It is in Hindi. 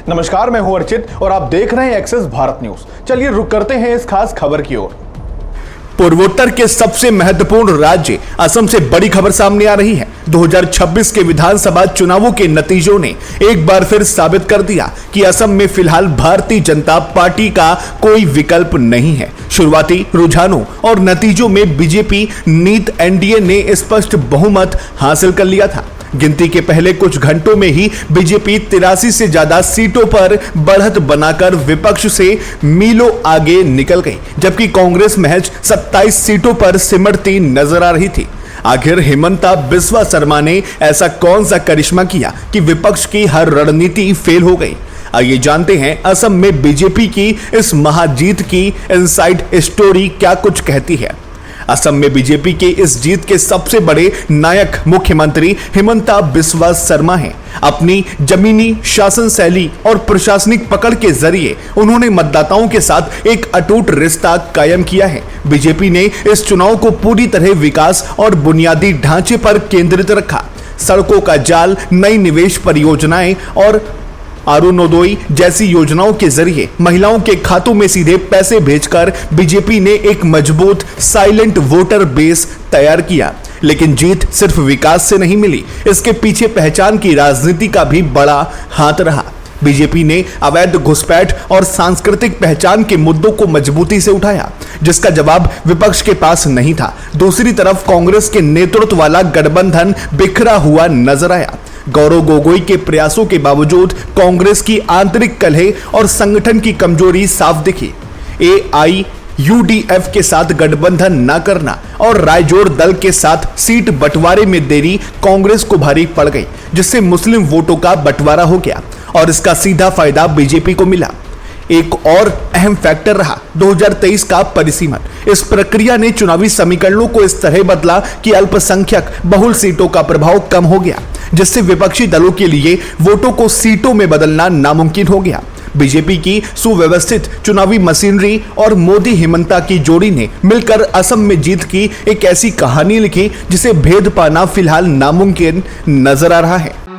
नमस्कार, मैं हूं अर्चित और आप देख रहे हैं एक्सेस भारत न्यूज। चलिए रुक करते हैं इस खास खबर की ओर। पूर्वोत्तर के सबसे महत्वपूर्ण राज्य असम से बड़ी खबर सामने आ रही है। 2026 के विधानसभा चुनावों के नतीजों ने एक बार फिर साबित कर दिया कि असम में फिलहाल भारतीय जनता पार्टी का कोई विकल्प नहीं है। शुरुआती रुझानों और नतीजों में बीजेपी नीत एनडीए ने स्पष्ट बहुमत हासिल कर लिया था। गिनती के पहले कुछ घंटों में ही बीजेपी 83 से ज्यादा सीटों पर बढ़त बनाकर विपक्ष से मीलों आगे निकल गई, जबकि कांग्रेस महज 27 सीटों पर सिमटती नजर आ रही थी। आखिर हिमंता बिस्वा शर्मा ने ऐसा कौन सा करिश्मा किया कि विपक्ष की हर रणनीति फेल हो गई? आइए जानते हैं असम में बीजेपी की इस महाजीत की इनसाइड स्टोरी क्या कुछ कहती है। असम में बीजेपी के इस जीत के सबसे बड़े नायक मुख्यमंत्री हिमंता बिस्वा शर्मा हैं। अपनी जमीनी शासन शैली और प्रशासनिक पकड़ के जरिए उन्होंने मतदाताओं के साथ एक अटूट रिश्ता कायम किया है। बीजेपी ने इस चुनाव को पूरी तरह विकास और बुनियादी ढांचे पर केंद्रित रखा। सड़कों का जाल, नई निवेश परियोजनाएं और अरुणोदय जैसी योजनाओं के जरिए महिलाओं के खातों में सीधे पैसे भेजकर बीजेपी ने एक मजबूत साइलेंट वोटर बेस तैयार किया। लेकिन जीत सिर्फ विकास से नहीं मिली, इसके पीछे पहचान की राजनीति का भी बड़ा हाथ रहा। बीजेपी ने अवैध घुसपैठ और सांस्कृतिक पहचान के मुद्दों को मजबूती से उठाया, जिसका जवाब विपक्ष के पास नहीं था। दूसरी तरफ कांग्रेस के नेतृत्व वाला गठबंधन बिखरा हुआ नजर आया। गौरव गोगोई के प्रयासों के बावजूद कांग्रेस की आंतरिक कलह और संगठन की कमजोरी साफ दिखी। AIUDF के साथ गठबंधन न करना और रायजोड़ दल के साथ सीट बंटवारे में देरी कांग्रेस को भारी पड़ गई, जिससे मुस्लिम वोटों का बंटवारा हो गया और इसका सीधा फायदा बीजेपी को मिला। एक और अहम फैक्टर रहा 2023 का परिसीमन। इस प्रक्रिया ने चुनावी समीकरणों को इस तरह बदला कि अल्पसंख्यक बहुल सीटों का प्रभाव कम हो गया, जिससे विपक्षी दलों के लिए वोटों को सीटों में बदलना नामुमकिन हो गया। बीजेपी की सुव्यवस्थित चुनावी मशीनरी और मोदी हिमंता की जोड़ी ने मिलकर असम में जीत की एक ऐसी कहानी लिखी जिसे भेद पाना फिलहाल नामुमकिन नजर आ रहा है।